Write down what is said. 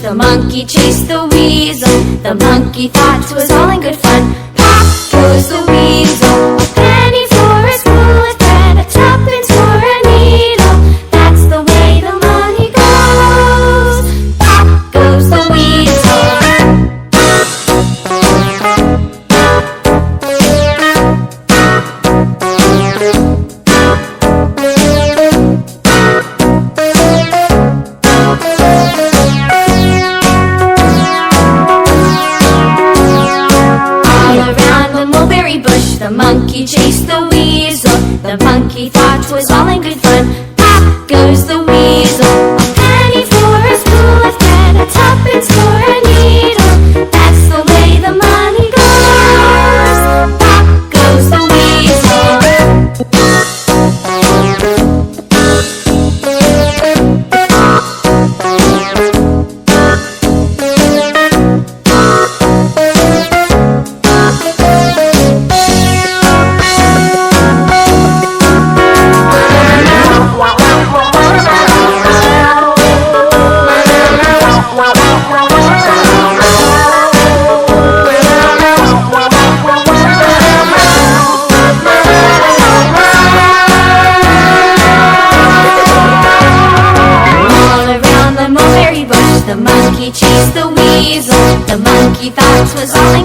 The monkey chased the weasel. The monkey thought it was all in good fun. Pop goes the weasel. A penny for a spool of thread, a tuppence for a needle. That's the way the money goes. Pop goes the weasel. The monkey chased the weasel. The monkey thought it was all in good fun. Pop goes the weasel. A penny for a spool of thread, a tuppence for a needle. That's the way the money goes. Pop goes the weasel. The monkey chased the weasel. The monkey thought it was all in